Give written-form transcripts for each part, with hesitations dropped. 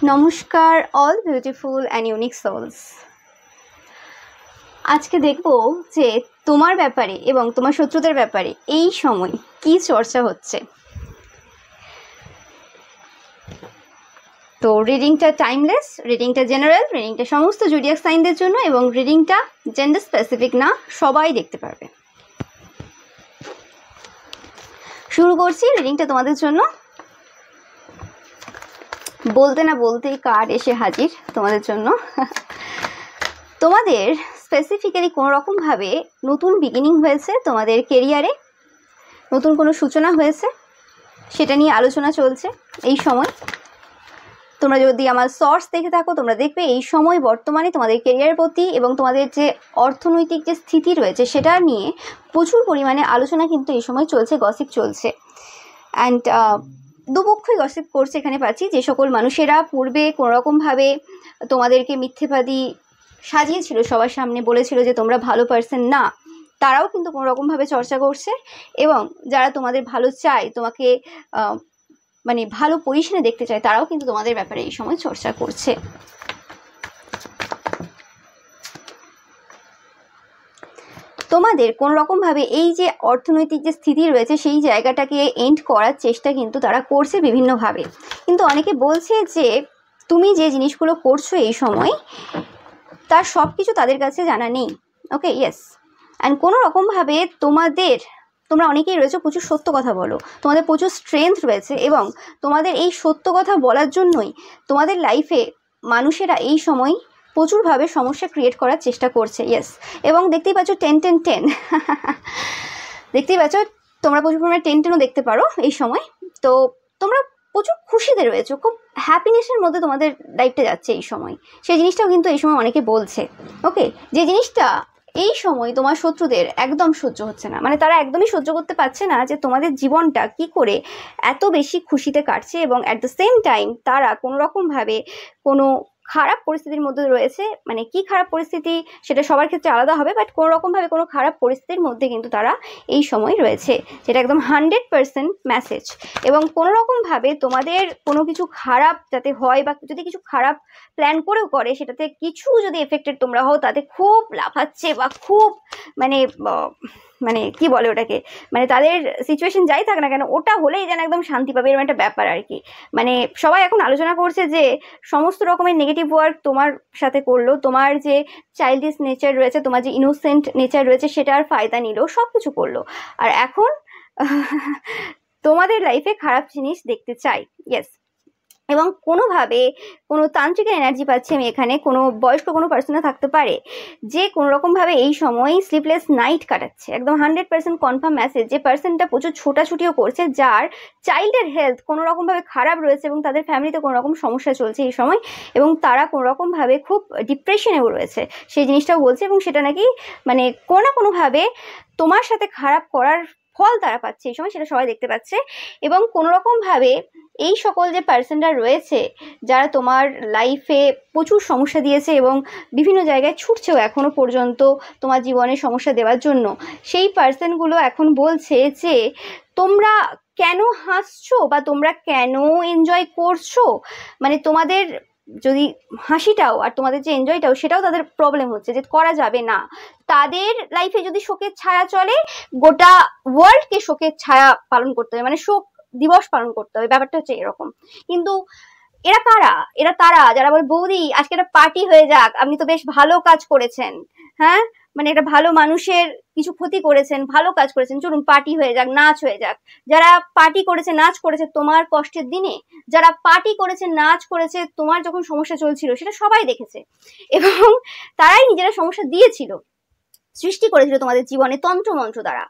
নমস্কার all beautiful and unique souls. আজকে দেখব যে তোমার ব্যাপারে এবং তোমার শত্রুদের ব্যাপারে এই সময় কি চর্চা হচ্ছে। তো রিডিংটা টাইমলেস, রিডিংটা জেনারেল, রিডিংটা সমস্ত জোডিয়াক সাইনদের জন্য এবং রিডিংটা জেন্ডার স্পেসিফিক না, সবাই দেখতে পারবে। শুরু করছি রিডিংটা তোমাদের জন্য। বলতে না বলতেই কার্ড এসে হাজির তোমাদের জন্য। তোমাদের স্পেসিফিক্যালি কোনো রকমভাবে নতুন বিগিনিং হয়েছে, তোমাদের কেরিয়ারে নতুন কোনো সূচনা হয়েছে, সেটা নিয়ে আলোচনা চলছে এই সময়। তোমরা যদি আমার সোর্স দেখে থাকো তোমরা দেখবে এই সময় বর্তমানে তোমাদের কেরিয়ারের প্রতি এবং তোমাদের যে অর্থনৈতিক যে স্থিতি রয়েছে সেটা নিয়ে প্রচুর পরিমাণে আলোচনা কিন্তু এই সময় চলছে, গসিপ চলছে। অ্যান্ড দুপক্ষই গসিপ করছে এখানে পাচ্ছি। যে সকল মানুষেরা পূর্বে কোনোরকমভাবে তোমাদেরকে মিথ্যেবাদী সাজিয়েছিল, সবার সামনে বলেছিল যে তোমরা ভালো পার্সন না, তারাও কিন্তু কোনোরকমভাবে চর্চা করছে। এবং যারা তোমাদের ভালো চায়, তোমাকে মানে ভালো পজিশনে দেখতে চায়, তারাও কিন্তু তোমাদের ব্যাপারে এই সময় চর্চা করছে। তোমাদের কোনো রকমভাবে এই যে অর্থনৈতিক যে স্থিতি রয়েছে সেই জায়গাটাকে এন্ড করার চেষ্টা কিন্তু তারা করছে বিভিন্নভাবে। কিন্তু অনেকে বলছে যে তুমি যে জিনিসগুলো করছো এই সময় তার সব কিছু তাদের কাছে জানা নেই। ওকে, ইয়েস। অ্যান্ড কোনো রকমভাবে তোমরা অনেকেই রয়েছে প্রচুর সত্য কথা বলো, তোমাদের প্রচুর স্ট্রেংথ রয়েছে এবং তোমাদের এই সত্য কথা বলার জন্যই তোমাদের লাইফে মানুষেরা এই সময় প্রচুরভাবে সমস্যা ক্রিয়েট করার চেষ্টা করছে। ইয়েস। এবং দেখতেই পাচ্ছ 10-10-10 দেখতেই পাচ্ছ তোমরা প্রচুর পরিমাণে 10-10ও দেখতে পারো এই সময়। তো তোমরা প্রচুর খুশিতে রয়েছো, খুব হ্যাপিনেসের মধ্যে তোমাদের লাইফটা যাচ্ছে এই সময়। সেই জিনিসটাও কিন্তু এই সময় অনেকে বলছে। ওকে, যে জিনিসটা এই সময় তোমার শত্রুদের একদম সহ্য হচ্ছে না, মানে তারা একদমই সহ্য করতে পারছে না যে তোমাদের জীবনটা কি করে এত বেশি খুশিতে কাটছে এবং অ্যাট দ্য সেম টাইম তারা কোনো রকমভাবে কোনো খারাপ পরিস্থিতির মধ্যে রয়েছে। মানে কি খারাপ পরিস্থিতি সেটা সবার ক্ষেত্রে আলাদা হবে, বাট কোনো রকমভাবে কোনো খারাপ পরিস্থিতির মধ্যে কিন্তু তারা এই সময় রয়েছে, যেটা একদম 100% মেসেজ। এবং কোনো রকমভাবে তোমাদের কোনো কিছু খারাপ যাতে হয় বা যদি কিছু খারাপ প্ল্যান করেও করে, সেটাতে কিছু যদি এফেক্টেড তোমরা হও, তাতে খুব লাফাচ্ছে বা খুব মানে কি বলে ওটাকে, মানে তাদের সিচুয়েশন যাই থাক না কেন ওটা হলেই যেন একদম শান্তি পাবে, এরকম একটা ব্যাপার আর কি। মানে সবাই এখন আলোচনা করছে যে সমস্ত রকমের নেগেটিভ ওয়ার্ক তোমার সাথে করলো, তোমার যে চাইল্ডিশ নেচার রয়েছে, তোমার যে ইনোসেন্ট নেচার রয়েছে সেটার ফায়দা নিল, সব কিছু করলো। আর এখন তোমাদের লাইফে খারাপ জিনিস দেখতে চাই। ইয়েস। এবং কোনোভাবে কোনো তান্ত্রিকের এনার্জি পাচ্ছি আমি এখানে, কোনো বয়স্ক কোনো পার্সনে থাকতে পারে যে কোনো রকমভাবে এই সময় স্লিপলেস নাইট কাটাচ্ছে। একদম 100% কনফার্ম মেসেজ। যে পার্সনটা প্রচুর ছোটাছুটিও করছে, যার চাইল্ডের হেলথ কোনো রকমভাবে খারাপ রয়েছে এবং তাদের ফ্যামিলিতে কোনো রকম সমস্যা চলছে এই সময়, এবং তারা কোনো রকমভাবে খুব ডিপ্রেশনেও রয়েছে, সেই জিনিসটাও বলছে। এবং সেটা নাকি মানে কোনো না কোনোভাবে তোমার সাথে খারাপ করার ফল তারা পাচ্ছে এই সময়, সেটা সবাই দেখতে পাচ্ছে। এবং কোনো রকমভাবে এই সকল যে পার্সনরা রয়েছে যারা তোমার লাইফে প্রচুর সমস্যা দিয়েছে এবং বিভিন্ন জায়গায় ছুটছেও এখনো পর্যন্ত তোমার জীবনে সমস্যা দেওয়ার জন্য, সেই পার্সনগুলো এখন বলছে যে তোমরা কেন হাসছো বা তোমরা কেন এনজয় করছো। মানে তোমাদের যদি হাসিটাও আর তোমাদের যে এনজয়টাও সেটাও তাদের প্রবলেম হচ্ছে, যে করা যাবে না। তাদের লাইফে যদি শোকের ছায়া চলে, গোটা ওয়ার্ল্ডকে শোকের ছায়া পালন করতে হবে, মানে শোক দিবস পালন করতে হবে, ব্যাপারটা হচ্ছে এরকম। কিন্তু এরা কারা? এরা তারা যারা বলে বৌদি আজকে একটা পার্টি হয়ে যাক, আপনি তো বেশ ভালো কাজ করেছেন, হ্যাঁ মানে একটা ভালো মানুষের কিছু ক্ষতি করেছেন, ভালো কাজ করেছেন, চলুন পার্টি হয়ে যাক, নাচ হয়ে যাক। যারা পার্টি করেছে, নাচ করেছে তোমার কষ্টের দিনে, যারা পার্টি করেছে, নাচ করেছে তোমার যখন সমস্যা চলছিল, সেটা সবাই দেখেছে এবং তারাই নিজেরা সমস্যা দিয়েছিল, সৃষ্টি করেছিল তোমাদের জীবনে তন্ত্রমন্ত্র দ্বারা,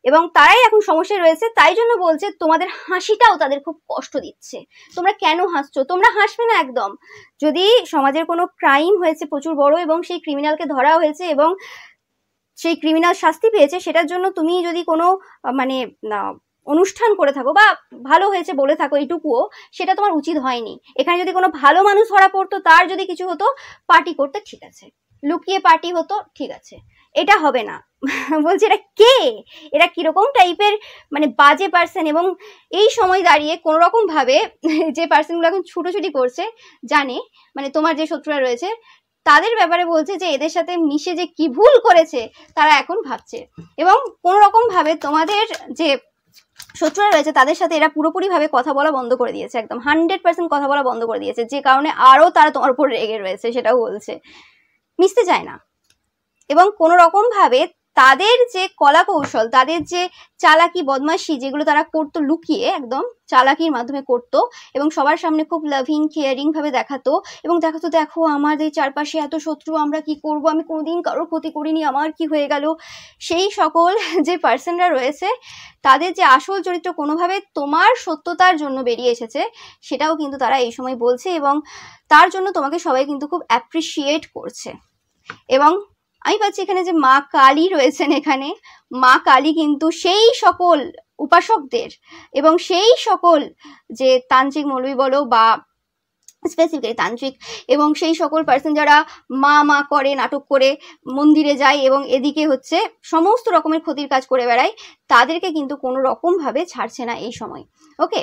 এবং তারাই এখন সমস্যায় রয়েছে। তাই জন্য বলছে তোমাদের হাসিটাও তাদের খুব কষ্ট দিচ্ছে। তোমরা কেন হাসছো? তোমরা হাসবে না একদম। যদি সমাজের কোনো ক্রাইম হয়েছে প্রচুর বড় এবং সেই ক্রিমিনালকে ধরা হয়েছে এবং সেই ক্রিমিনাল শাস্তি পেয়েছে, সেটার জন্য তুমি যদি কোনো মানে অনুষ্ঠান করে থাকো বা ভালো হয়েছে বলে থাকো, এইটুকুও সেটা তোমার উচিত হয়নি। এখানে যদি কোনো ভালো মানুষ ধরা পড়তো, তার যদি কিছু হতো, পার্টি করতে ঠিক আছে, লুকিয়ে পার্টি হতো ঠিক আছে, এটা হবে না। বলছি এটা কে, এরা কিরকম টাইপের মানে বাজে পার্সন। এবং এই সময় দাঁড়িয়ে কোনো রকম ভাবে যে পার্সনগুলো এখন ছুটোছুটি করছে জানে, মানে তোমার যে শত্রুরা রয়েছে তাদের ব্যাপারে বলছে যে এদের সাথে মিশে যে কি ভুল করেছে তারা এখন ভাবছে। এবং কোনো রকম ভাবে তোমাদের যে শত্রুরা রয়েছে তাদের সাথে এরা পুরোপুরিভাবে কথা বলা বন্ধ করে দিয়েছে, একদম 100% কথা বলা বন্ধ করে দিয়েছে, যে কারণে আরও তারা তোমার উপর রেগে রয়েছে, সেটাও বলছে, মিশতে চায় না। এবং কোনো রকম ভাবে তাদের যে কলা কৌশল, তাদের যে চালাকি বদমাশি যেগুলো তারা করতো লুকিয়ে, একদম চালাকির মাধ্যমে করতো এবং সবার সামনে খুব লাভিং কেয়ারিং ভাবে দেখাতো এবং দেখাতো দেখো আমাদের চারপাশে এত শত্রু, আমরা কি করব, আমি কোনোদিন কারোর ক্ষতি করিনি, আমার কি হয়ে গেল। সেই সকল যে পার্সনরা রয়েছে তাদের যে আসল চরিত্র কোনোভাবে তোমার সত্যতার জন্য বেরিয়ে এসেছে সেটাও কিন্তু তারা এই সময় বলছে এবং তার জন্য তোমাকে সবাই কিন্তু খুব অ্যাপ্রিসিয়েট করছে। এবং আমি পাচ্ছি এখানে যে মা কালী রয়েছেন, এখানে মা কালী কিন্তু সেই সকল উপাসকদের এবং সেই সকল যে তান্ত্রিক মৌলবী বলো বা স্পেসিফিক্যালি তান্ত্রিক এবং সেই সকল পার্সন যারা মা মা করে নাটক করে মন্দিরে যায় এবং এদিকে হচ্ছে সমস্ত রকমের ক্ষতির কাজ করে বেড়ায়, তাদেরকে কিন্তু কোনো রকমভাবে ছাড়ছে না এই সময়। ওকে,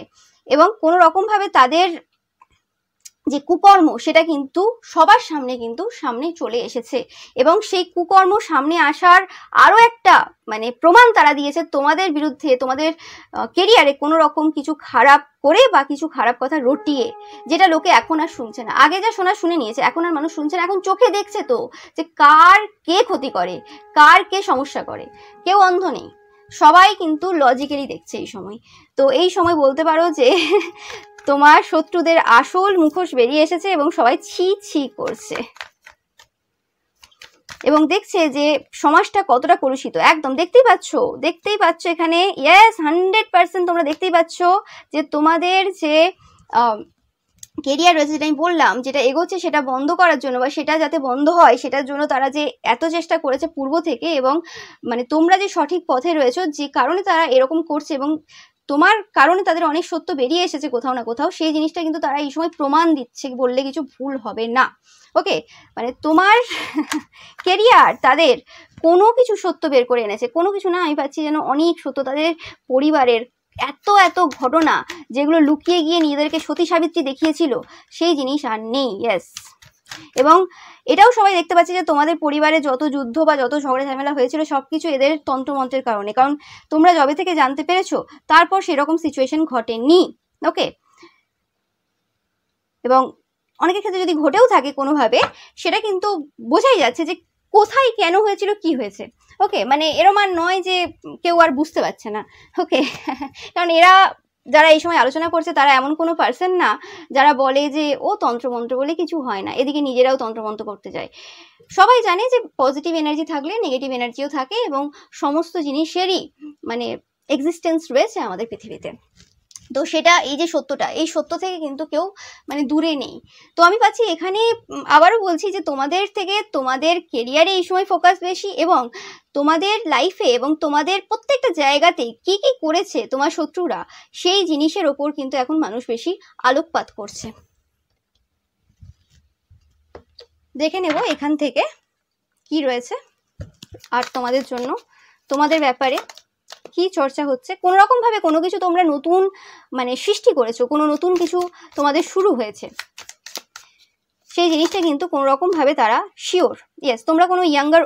এবং কোনো রকমভাবে তাদের যে কুকর্ম সেটা কিন্তু সবার সামনে কিন্তু সামনে চলে এসেছে এবং সেই কুকর্ম সামনে আসার আরো একটা মানে প্রমাণ তারা দিয়েছে তোমাদের বিরুদ্ধে, তোমাদের কেরিয়ারে কোনো রকম কিছু খারাপ করে বা কিছু খারাপ কথা রটিয়ে, যেটা লোকে এখন আর শুনছে না। আগে যা শোনা শুনে নিয়েছে, এখন আর মানুষ শুনছে না, এখন চোখে দেখছে তো যে কার কে ক্ষতি করে, কার কে সমস্যা করে, কেউ অন্ধ নেই, সবাই কিন্তু লজিক্যালি দেখছে এই সময়। তো এই সময় বলতে পারো যে তোমার শত্রুদের আসল মুখোশ বেরিয়ে এসেছে এবং সবাই ছি ছি করছে এবং দেখছে যে সমাজটা কতটা কলুষিত। একদম দেখতেই পাচ্ছ এখানে, ইয়েস 100% তোমরা দেখতেই পাচ্ছ যে তোমাদের যে কেরিয়ার রয়েছে, যেটা আমি বললাম, যেটা এগোচ্ছে সেটা বন্ধ করার জন্য বা সেটা যাতে বন্ধ হয় সেটার জন্য তারা যে এত চেষ্টা করেছে পূর্ব থেকে এবং মানে তোমরা যে সঠিক পথে রয়েছো যে কারণে তারা এরকম করছে এবং তোমার কারণে তাদের অনেক সত্য বেরিয়ে এসেছে কোথাও না কোথাও, সেই জিনিসটা কিন্তু তারা এই সময় প্রমাণ দিচ্ছে, বললে কিছু ভুল হবে না। ওকে, মানে তোমার কেরিয়ার তাদের কোনো কিছু সত্য বের করে এনেছে, কোনো কিছু না, আমি পাচ্ছি যেন অনেক সত্য, তাদের পরিবারের এত এত ঘটনা যেগুলো লুকিয়ে গিয়ে নিজেদেরকে সতী সাবিত্রী দেখিয়েছিল সেই জিনিস আর নেই। ইয়েস, এবং এটাও সবাই দেখতে পাচ্ছে যে তোমাদের পরিবারে যত যুদ্ধ বা যত ঝগড়া ঝামেলা হয়েছিল সবকিছু এদের তন্ত্রমন্ত্রের কারণে, কারণ তোমরা যবে থেকে জানতে পেরেছো তারপর সেরকম সিচুয়েশন ঘটেনি। ওকে, এবং অনেকের ক্ষেত্রে যদি ঘটেও থাকে কোনোভাবে সেটা কিন্তু বোঝাই যাচ্ছে যে কোথায় কেন হয়েছিল কি হয়েছে। ওকে, মানে এরম আর নয় যে কেউ আর বুঝতে পারছে না। ওকে, কারণ এরা যারা এই সময় আলোচনা করছে তারা এমন কোনো পার্সন না যারা বলে যে ও তন্ত্রমন্ত্র বলে কিছু হয় না, এদিকে নিজেরাও তন্ত্রমন্ত্র করতে যায়। সবাই জানে যে পজিটিভ এনার্জি থাকলে নেগেটিভ এনার্জিও থাকে এবং সমস্ত জিনিসেরই মানে এক্সিস্টেন্স রয়েছে আমাদের পৃথিবীতে। তো সেটা এই যে সত্যটা, এই সত্য থেকে কিন্তু কেউ মানে দূরে নেই। তো আমি পাচ্ছি এখানে আবারও বলছি যে তোমাদের থেকে তোমাদের কেরিয়ারে এই সময় ফোকাস বেশি এবং তোমাদের লাইফে এবং তোমাদের প্রত্যেকটা জায়গাতে কি কি করেছে তোমার শত্রুরা সেই জিনিসের ওপর কিন্তু এখন মানুষ বেশি আলোকপাত করছে। দেখে নেব এখান থেকে কি রয়েছে আর তোমাদের জন্য, তোমাদের ব্যাপারে কি চর্চা হচ্ছে। কোনো রকম ভাবে কোনো কিছু তোমরা নতুন মানে সৃষ্টি করেছো, কোনো নতুন কিছু তোমাদের শুরু হয়েছে, সেই জিনিসটা কিন্তু কোনো রকম ভাবে তারা শিওর। ইয়েস, তোমরা কোনো ইয়াঙ্গার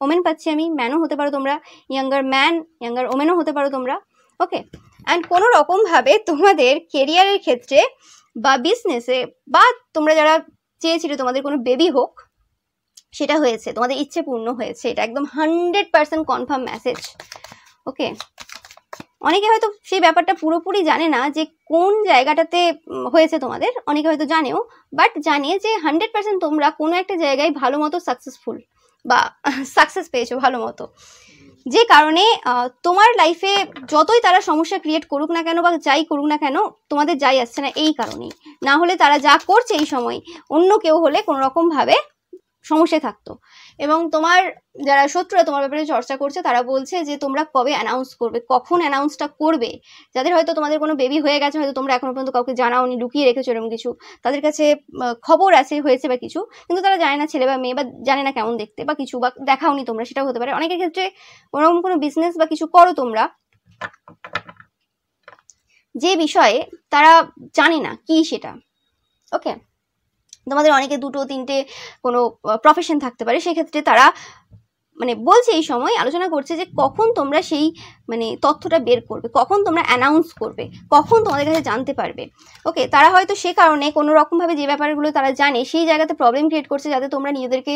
ওমেন পাচ্ছি আমি, ম্যানও হতে পারো তোমরা, ইয়াঙ্গার ম্যান ইয়াঙ্গার ওমেনও হতে পারো তোমরা। ওকে, অ্যান্ড কোনো রকম ভাবে তোমাদের কেরিয়ারের ক্ষেত্রে বা বিজনেসে বা তোমরা যারা চেয়েছিলে তোমাদের কোনো বেবি হোক সেটা হয়েছে, তোমাদের ইচ্ছে পূর্ণ হয়েছে, এটা একদম 100% কনফার্ম মেসেজ। ওকে, অনেকে হয়তো সেই ব্যাপারটা পুরোপুরি জানে না যে কোন জায়গাটাতে হয়েছে তোমাদের, অনেকে হয়তো জানেও, বাট জানে যে 100% তোমরা কোনো একটা জায়গায় ভালো মতো সাকসেসফুল বা সাকসেস পেয়েছো ভালো মতো, যে কারণে তোমার লাইফে যতই তারা সমস্যা ক্রিয়েট করুক না কেন বা যাই করুক না কেন তোমাদের যাই আসছে না এই কারণেই। না হলে তারা যা করছে এই সময় অন্য কেউ হলে কোনো রকম ভাবে সমস্যায় থাকতো। এবং তোমার যারা শত্রুরা তোমার ব্যাপারে চর্চা করছে তারা বলছে যে তোমরা কবে অ্যানাউন্স করবে, কখন অ্যানাউন্সটা করবে। যাদের হয়তো তোমাদের কোনো বেবি হয়ে গেছে, হয়তো তোমরা এখনো পর্যন্ত কাউকে জানাওনি, লুকিয়ে রেখেছো এরকম কিছু, তাদের কাছে খবর আছে হয়েছে বা কিছু, কিন্তু তারা জানে না ছেলে বা মেয়ে, বা জানে না কেমন দেখতে বা কিছু, বা দেখাওনি তোমরা, সেটাও হতে পারে। অনেকের ক্ষেত্রে ওরকম কোনো বিজনেস বা কিছু করো তোমরা, যে বিষয়ে তারা জানে না কি সেটা। ওকে, তোমাদের অনেকে 2-3টে কোনো প্রফেশন থাকতে পারে, সেক্ষেত্রে তারা মানে বলছে এই সময় আলোচনা করছে যে কখন তোমরা সেই মানে তথ্যটা বের করবে, কখন তোমরা অ্যানাউন্স করবে, কখন তোমাদের কাছে জানতে পারবে। ওকে, তারা হয়তো সে কারণে কোনো রকমভাবে যে ব্যাপারগুলো তারা জানে সেই জায়গাতে প্রবলেম ক্রিয়েট করছে, যাতে তোমরা নিজেদেরকে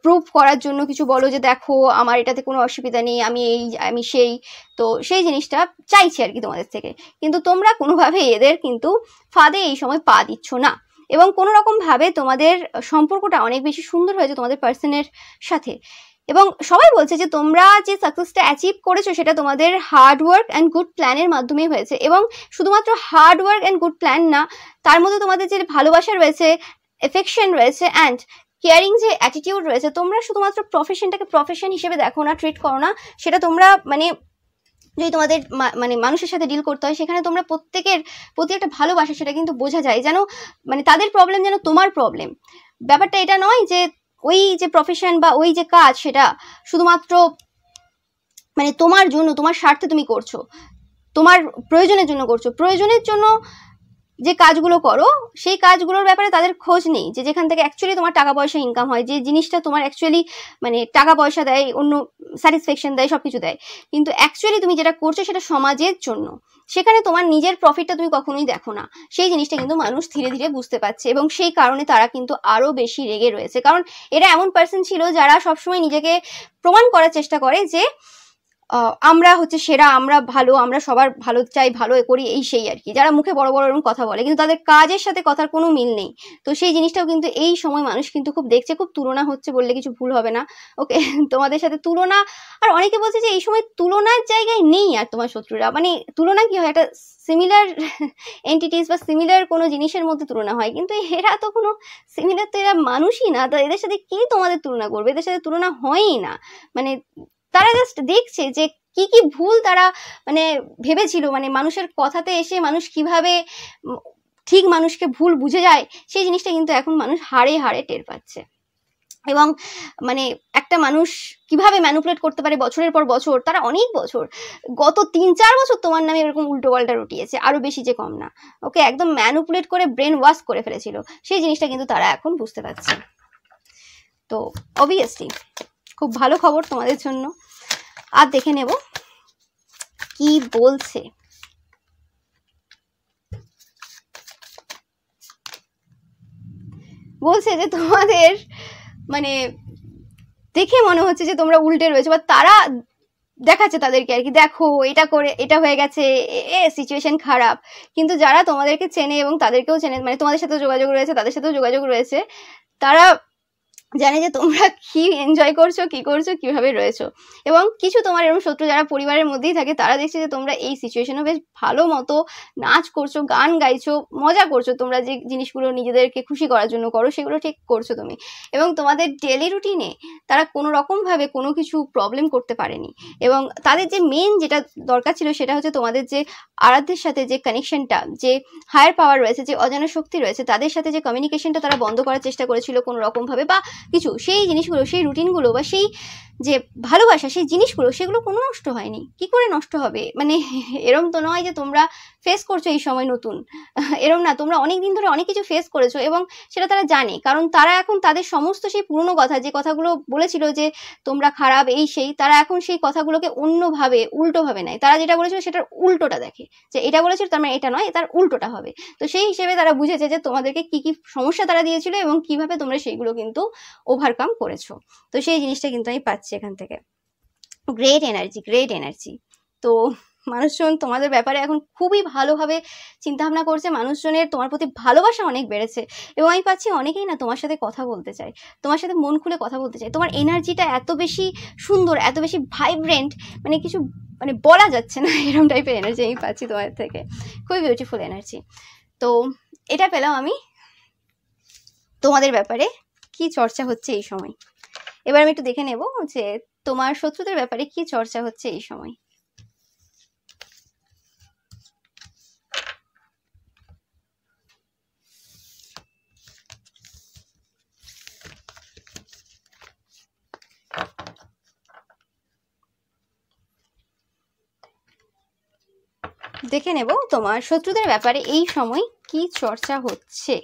প্রুভ করার জন্য কিছু বলো যে দেখো আমার এটাতে কোনো অসুবিধা নেই, আমি এই আমি সেই। তো সেই জিনিসটা চাইছে আর কি তোমাদের থেকে, কিন্তু তোমরা কোনোভাবে এদের কিন্তু ফাঁদে এই সময় পা দিচ্ছ না। এবং কোনো রকমভাবে তোমাদের সম্পর্কটা অনেক বেশি সুন্দর হয়েছে তোমাদের পার্সনের সাথে। এবং সবাই বলছে যে তোমরা যে সাকসেসটা অ্যাচিভ করেছো সেটা তোমাদের হার্ড ওয়ার্ক অ্যান্ড গুড প্ল্যানের মাধ্যমেই হয়েছে। এবং শুধুমাত্র hard work and good plan না, তার মধ্যে তোমাদের যে ভালোবাসা রয়েছে, এফেকশন রয়েছে, অ্যান্ড কেয়ারিং যে অ্যাটিটিউড রয়েছে, তোমরা শুধুমাত্র প্রফেশনটাকে প্রফেশন হিসেবে দেখো না, ট্রিট করো না। সেটা তোমরা মানে যদি তোমাদের মানে মানুষের সাথে ডিল করতে হয়, সেখানে তোমরা প্রত্যেকের প্রতি একটা ভালোবাসা, সেটা কিন্তু বোঝা যায়, যেন মানে তাদের প্রবলেম যেন তোমার প্রবলেম। ব্যাপারটা এটা নয় যে ওই যে প্রফেশন বা ওই যে কাজ সেটা শুধুমাত্র মানে তোমার জন্য, তোমার স্বার্থে তুমি করছো, তোমার প্রয়োজনের জন্য করছো। প্রয়োজনের জন্য যে কাজগুলো করো সেই কাজগুলোর ব্যাপারে তাদের খোঁজ নেই, যে যেখান থেকে অ্যাকচুয়ালি তোমার টাকা পয়সা ইনকাম হয়, যে জিনিসটা তোমার অ্যাকচুয়ালি মানে টাকা পয়সা দেয়, অন্য স্যাটিসফ্যাকশন দেয়, সবকিছু দেয়। কিন্তু অ্যাকচুয়ালি তুমি যেটা করছো সেটা সমাজের জন্য, সেখানে তোমার নিজের প্রফিটটা তুমি কখনোই দেখো না। সেই জিনিসটা কিন্তু মানুষ ধীরে ধীরে বুঝতে পারছে, এবং সেই কারণে তারা কিন্তু আরো বেশি রেগে রয়েছে। কারণ এরা এমন পার্সন ছিল যারা সবসময় নিজেকে প্রমাণ করার চেষ্টা করে যে আমরা হচ্ছে সেরা, আমরা ভালো, আমরা সবার ভালো চাই, ভালো করি, এই সেই আর কি। যারা মুখে বড় বড় এরকম কথা বলে, কিন্তু তাদের কাজের সাথে কথার কোনো মিল নেই। তো সেই জিনিসটাও কিন্তু এই সময় মানুষ কিন্তু খুব দেখছে, খুব তুলনা হচ্ছে বললে কিছু ভুল হবে না। ওকে, তোমাদের সাথে তুলনা। আর অনেকে বলছে যে এই সময় তুলনার জায়গায় নেই আর তোমার শত্রুরা, মানে তুলনা কি হয়, একটা সিমিলার এন্টিটিস বা সিমিলার কোনো জিনিসের মধ্যে তুলনা হয়, কিন্তু এরা তো কোনো সিমিলার, তো এরা মানুষই না, তো এদের সাথে কি তোমাদের তুলনা করবে, এদের সাথে তুলনা হয়ই না। মানে তারা জাস্ট দেখছে যে কি কি ভুল তারা মানে ভেবেছিল, মানে মানুষের কথাতে এসে মানুষ কিভাবে ঠিক মানুষকে ভুল বুঝে যায়, সেই জিনিসটা কিন্তু এখন মানুষ হাড়ে হাড়ে টের পাচ্ছে। এবং মানে একটা মানুষ কিভাবে ম্যানুপুলেট করতে পারে বছরের পর বছর, তারা অনেক বছর, গত 3-4 বছর তোমার নামে এরকম উল্টো পাল্টা রটিয়েছে, আরো বেশি যে কম না। ওকে, একদম ম্যানুপুলেট করে ব্রেন ওয়াশ করে ফেলেছিল, সেই জিনিসটা কিন্তু তারা এখন বুঝতে পারছে। তো অবভিয়াসলি খুব ভালো খবর তোমাদের জন্য। আর দেখে নেব কি বলছে। বলছে যে তোমাদের মানে দেখে মনে হচ্ছে যে তোমরা উল্টে রয়েছে, বা তারা দেখাচ্ছে তাদেরকে আর কি, দেখো এটা করে এটা হয়ে গেছে, সিচুয়েশন খারাপ। কিন্তু যারা তোমাদেরকে চেনে এবং তাদেরকেও চেনে, মানে তোমাদের সাথেও যোগাযোগ রয়েছে, তাদের সাথেও যোগাযোগ রয়েছে, তারা জানে যে তোমরা কি এনজয় করছো, কি করছো, কিভাবে রয়েছো। এবং কিছু তোমার এরকম শত্রু যারা পরিবারের মধ্যেই থাকে, তারা দেখছে যে তোমরা এই সিচুয়েশনে বেশ ভালো মতো নাচ করছো, গান গাইছো, মজা করছো, তোমরা যে জিনিসগুলো নিজেদেরকে খুশি করার জন্য করো সেগুলো ঠিক করছো তুমি। এবং তোমাদের ডেলি রুটিনে তারা কোনো রকমভাবে কোনো কিছু প্রবলেম করতে পারেনি। এবং তাদের যে মেন যেটা দরকার ছিল সেটা হচ্ছে তোমাদের যে আরাধ্যের সাথে যে কানেকশনটা, যে হায়ার পাওয়ার রয়েছে, যে অজানা শক্তি রয়েছে, তাদের সাথে যে কমিউনিকেশনটা তারা বন্ধ করার চেষ্টা করেছিল কোনো রকমভাবে বা কিছু, সেই জিনিসগুলো, সেই রুটিনগুলো বা সেই যে ভালোবাসা, সেই জিনিসগুলো, সেগুলো কোনো নষ্ট হয়নি। কি করে নষ্ট হবে, মানে এরম তো নয় যে তোমরা ফেস করছো এই সময় নতুন, এরম না, তোমরা অনেক দিন ধরে অনেক কিছু ফেস করেছো, এবং সেটা তারা জানে। কারণ তারা এখন তাদের সমস্ত সেই পুরনো কথা, যে কথাগুলো বলেছিল যে তোমরা খারাপ এই সেই, তারা এখন সেই কথাগুলোকে অন্যভাবে উল্টোভাবে নেয়। তারা যেটা বলেছিল সেটার উল্টোটা দেখে, যে এটা বলেছিল তার মানে এটা নয়, তার উল্টোটা হবে। তো সেই হিসেবে তারা বুঝেছে যে তোমাদেরকে কি কি সমস্যা তারা দিয়েছিল এবং কিভাবে তোমরা সেইগুলো কিন্তু ওভারকাম করেছো। তো সেই জিনিসটা কিন্তু আমি পাচ্ছি এখান থেকে। Great energy, great energy. তো মানুষজন তোমাদের ব্যাপারে এখন খুবই ভালোভাবে চিন্তা ভাবনা করছে, মানুষজনের তোমার প্রতি ভালোবাসা অনেক বেড়েছে। এবং আমি পাচ্ছি অনেকেই না তোমার সাথে কথা বলতে চায়, তোমার সাথে মন খুলে কথা বলতে চায়। তোমার এনার্জিটা এত বেশি সুন্দর, এত বেশি ভাইব্রেন্ট, মানে কিছু মানে বলা যাচ্ছে না, এরকম টাইপের এনার্জি আমি পাচ্ছি তোমার থেকে, খুবই বিউটিফুল এনার্জি। তো এটা পেলাম আমি তোমাদের ব্যাপারে। কি চর্চা হচ্ছে এই সময়। এবার আমি একটু দেখে নেব যে তোমার শত্রুদের ব্যাপারে কি চর্চা হচ্ছে এই সময়। দেখে নেব তোমার শত্রুদের ব্যাপারে এই সময় কি চর্চা হচ্ছে।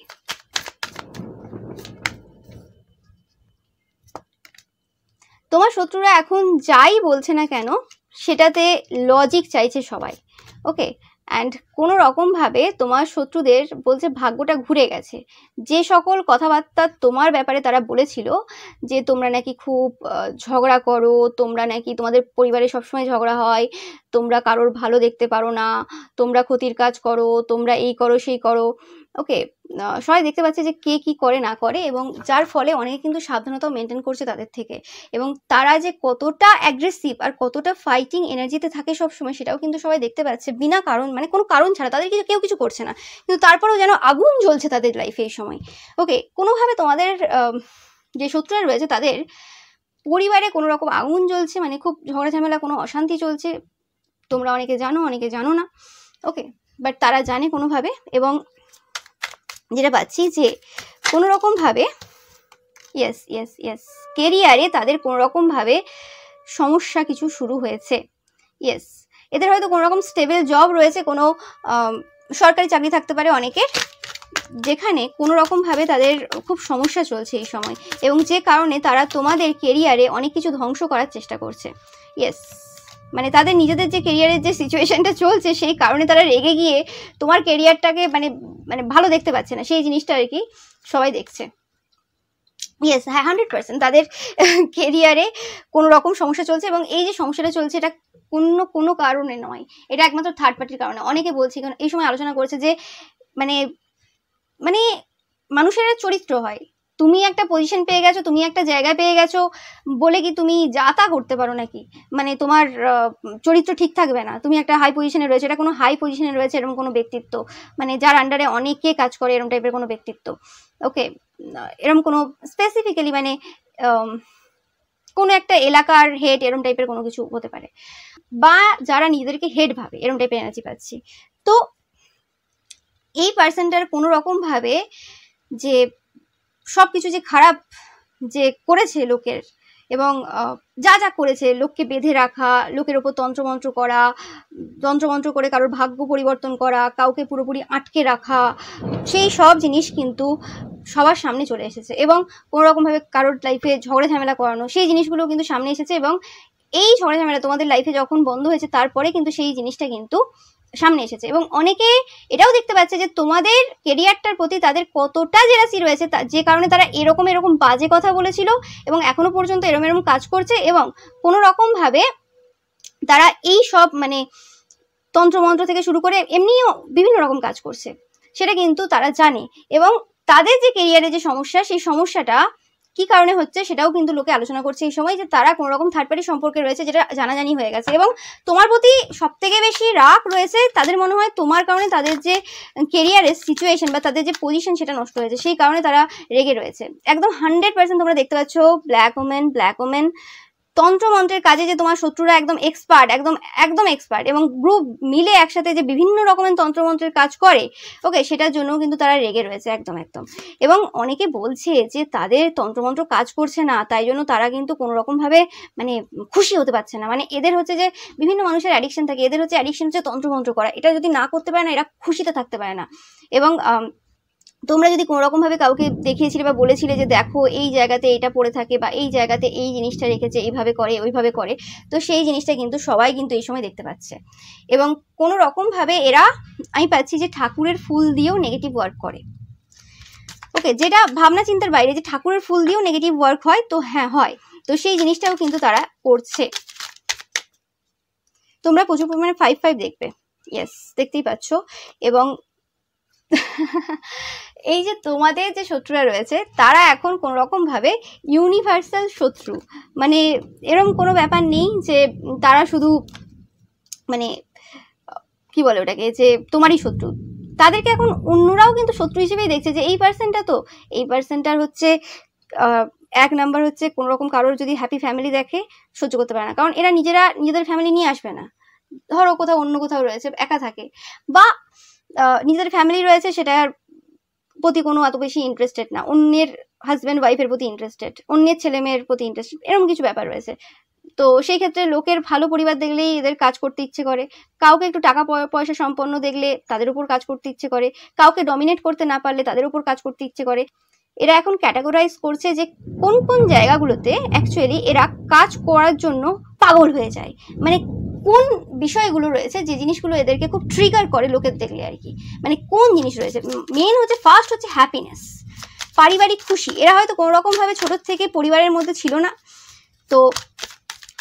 তোমার শত্রুরা এখন যাই বলছে না কেন সেটাতে লজিক চাইছে সবাই। ওকে, অ্যান্ড কোনো রকমভাবে তোমার শত্রুদের বলছে ভাগ্যটা ঘুরে গেছে। যে সকল কথাবার্তা তোমার ব্যাপারে তারা বলেছিল, যে তোমরা নাকি খুব ঝগড়া করো, তোমরা নাকি তোমাদের পরিবারে সবসময় ঝগড়া হয়, তোমরা কারোর ভালো দেখতে পারো না, তোমরা ক্ষতির কাজ করো, তোমরা এই করো সেই করো। ওকে, সবাই দেখতে পাচ্ছে যে কে কি করে না করে, এবং যার ফলে অনেকে কিন্তু সাবধানতাও মেনটেন করছে তাদের থেকে। এবং তারা যে কতটা অ্যাগ্রেসিভ আর কতটা ফাইটিং এনার্জিতে থাকে সবসময়, সেটাও কিন্তু সবাই দেখতে পাচ্ছে। বিনা কারণ, মানে কোনো কারণ ছাড়া তাদের কেউ কিছু করছে না, কিন্তু তারপরেও যেন আগুন জ্বলছে তাদের লাইফে এই সময়। ওকে, কোনোভাবে তোমাদের যে শত্রুরা রয়েছে তাদের পরিবারে কোনো রকম আগুন জ্বলছে, মানে খুব ঝগড়া ঝামেলা, কোনো অশান্তি চলছে। তোমরা অনেকে জানো, অনেকে জানো না। ওকে, বাট তারা জানে কোনোভাবে। এবং যেটা পাচ্ছি যে কোনো রকমভাবে ইয়েস ইয়েস ইয়েস কেরিয়ারে তাদের কোনো রকমভাবে সমস্যা কিছু শুরু হয়েছে। ইয়েস, এদের হয়তো কোনো রকম স্টেবল জব রয়েছে, কোনো সরকারি চাকরি থাকতে পারে অনেকের, যেখানে কোনো রকমভাবে তাদের খুব সমস্যা চলছে এই সময়, এবং যে কারণে তারা তোমাদের কেরিয়ারে অনেক কিছু ধ্বংস করার চেষ্টা করছে। ইয়েস, মানে তাদের নিজেদের যে কেরিয়ারের যে সিচুয়েশনটা চলছে সেই কারণে তারা রেগে গিয়ে তোমার কেরিয়ারটাকে মানে মানে ভালো দেখতে পাচ্ছে না, সেই জিনিসটা আর কি সবাই দেখছে। ইয়েস, হ্যাঁ, 100% তাদের কেরিয়ারে কোনো রকম সমস্যা চলছে, এবং এই যে সমস্যাটা চলছে এটা কোনো কারণে নয়, এটা একমাত্র থার্ড পার্টির কারণে। অনেকে বলছে, কারণ এই সময় আলোচনা করেছে যে মানে মানে মানুষের চরিত্র হয়। তুমি একটা পজিশন পেয়ে গেছো, তুমি একটা জায়গায় পেয়ে গেছো বলে কি তুমি যা তা করতে পারো নাকি? মানে তোমার চরিত্র ঠিক থাকবে না। তুমি একটা হাই পজিশনে রয়েছে, এটা কোনো হাই পজিশনে রয়েছে এরকম কোনো ব্যক্তিত্ব, মানে যার আন্ডারে অনেকে কাজ করে এরকম টাইপের কোনো ব্যক্তিত্ব। ওকে, এরকম কোনো স্পেসিফিক্যালি মানে কোনো একটা এলাকার হেড এরকম টাইপের কোনো কিছু হতে পারে, বা যারা নিজেদেরকে হেড ভাবে, এরকম টাইপের এনার্জি পাচ্ছি। তো এই পার্সনটার কোনো রকমভাবে যে সব কিছু যে খারাপ যে করেছে লোকের, এবং যা যা করেছে, লোককে বেঁধে রাখা, লোকের ওপর তন্ত্রমন্ত্র করা, তন্ত্রমন্ত্র করে কারোর ভাগ্য পরিবর্তন করা, কাউকে পুরোপুরি আটকে রাখা, সেই সব জিনিস কিন্তু সবার সামনে চলে এসেছে। এবং কোনো রকমভাবে কারোর লাইফে ঝগড়া ঝামেলা করানো, সেই জিনিসগুলো কিন্তু সামনে এসেছে। এবং এই ঝগড়া ঝামেলা তোমাদের লাইফে যখন বন্ধ হয়েছে তারপরে কিন্তু সেই জিনিসটা কিন্তু সামনে এসেছে। এবং অনেকে এটাও দেখতে পাচ্ছে যে তোমাদের কেরিয়ারটার প্রতি তাদের কতটা জেলাসি রয়েছে, যে কারণে তারা এরকম বাজে কথা বলেছিল এবং এখনো পর্যন্ত এরকম কাজ করছে, এবং কোনো রকমভাবে তারা এই সব মানে তন্ত্রমন্ত্র থেকে শুরু করে এমনিও বিভিন্ন রকম কাজ করছে, সেটা কিন্তু তারা জানে। এবং তাদের যে কেরিয়ারে যে সমস্যা, সেই সমস্যাটা কি কারণে হচ্ছে সেটাও কিন্তু লোকে আলোচনা করছে এই সময়, যে তারা কোনো রকম থার্ড পার্টি সম্পর্কে রয়েছে, যেটা জানাজানি হয়ে গেছে। এবং তোমার প্রতি সব থেকে বেশি রাগ রয়েছে তাদের, মনে হয় তোমার কারণে তাদের যে কেরিয়ারের সিচুয়েশন বা তাদের যে পজিশন সেটা নষ্ট হয়েছে, সেই কারণে তারা রেগে রয়েছে। একদম 100% তোমরা দেখতে পাচ্ছ ব্ল্যাক ওমেন তন্ত্রমন্ত্রের কাজে যে তোমার শত্রুরা একদম এক্সপার্ট, একদম এক্সপার্ট, এবং গ্রুপ মিলে একসাথে যে বিভিন্ন রকমের তন্ত্রমন্ত্রের কাজ করে, ওকে, সেটার জন্য কিন্তু তারা রেগে রয়েছে একদম। এবং অনেকে বলছে যে তাদের তন্ত্রমন্ত্র কাজ করছে না, তাই জন্য তারা কিন্তু কোনো রকমভাবে মানে খুশি হতে পারছে না। মানে এদের হচ্ছে যে বিভিন্ন মানুষের অ্যাডিকশন থাকে, এদের হচ্ছে অ্যাডিকশন হচ্ছে তন্ত্রমন্ত্র করা, এটা যদি না করতে পারে না এরা খুশিতে থাকতে পারে না। এবং তোমরা যদি কোনো রকমভাবে কাউকে দেখিয়েছিলে বা বলেছিলে যে দেখো এই জায়গাতে এটা পড়ে থাকে, বা এই জায়গাতে এই জিনিসটা রেখেছে, এইভাবে করে ওইভাবে করে, তো সেই জিনিসটা কিন্তু সবাই কিন্তু এই সময় দেখতে পাচ্ছে। এবং কোনো রকমভাবে এরা, আমি পাচ্ছি যে ঠাকুরের ফুল দিয়েও নেগেটিভ ওয়ার্ক করে। ওকে, যেটা ভাবনা চিন্তার বাইরে, যে ঠাকুরের ফুল দিয়েও নেগেটিভ ওয়ার্ক হয়, তো হ্যাঁ হয়, তো সেই জিনিসটাও কিন্তু তারা করছে। তোমরা প্রচুর পরিমাণে 5-5 দেখবে, ইয়েস, দেখতেই পাচ্ছ। এবং এই যে তোমাদের যে শত্রুরা রয়েছে তারা এখন কোনো রকমভাবে ইউনিভার্সাল শত্রু, মানে এরকম কোনো ব্যাপার নেই যে তারা শুধু মানে কি বলে ওটাকে, যে তোমারই শত্রু। তাদেরকে এখন অন্যরাও কিন্তু শত্রু হিসেবেই দেখছে, যে এই পার্সনটা তো, এই পার্সনটার হচ্ছে এক নাম্বার হচ্ছে কোনো রকম কারোর যদি হ্যাপি ফ্যামিলি দেখে সহ্য করতে পারে না, কারণ এরা নিজেদের ফ্যামিলি নিয়ে আসবে না। ধরো কোথাও অন্য কোথাও রয়েছে, একা থাকে, বা নিজেদের ফ্যামিলি রয়েছে সেটার প্রতি কোনো এত বেশি ইন্টারেস্টেড না, অন্যের হাজব্যান্ড ওয়াইফের প্রতি ইন্টারেস্টেড, অন্যের ছেলে মেয়ের প্রতি ইন্টারেস্টেড, এরকম কিছু ব্যাপার রয়েছে। তো সেই ক্ষেত্রে লোকের ভালো পরিবার দেখলেই এদের কাজ করতে ইচ্ছে করে, কাউকে একটু টাকা পয়সা সম্পন্ন দেখলে তাদের উপর কাজ করতে ইচ্ছে করে, কাউকে ডমিনেট করতে না পারলে তাদের উপর কাজ করতে ইচ্ছে করে। এরা এখন ক্যাটাগরাইজ করছে যে কোন কোন জায়গাগুলোতে অ্যাকচুয়ালি এরা কাজ করার জন্য পাগল হয়ে যায়, মানে কোন বিষয়গুলো রয়েছে যে জিনিসগুলো এদেরকে খুব ট্রিগার করে লোকের দেখলে আর কি। মানে কোন জিনিস রয়েছে, মেন হচ্ছে ফার্স্ট হচ্ছে হ্যাপিনেস, পারিবারিক খুশি। এরা হয়তো কোনো রকমভাবে ছোটোর থেকে পরিবারের মধ্যে ছিল না, তো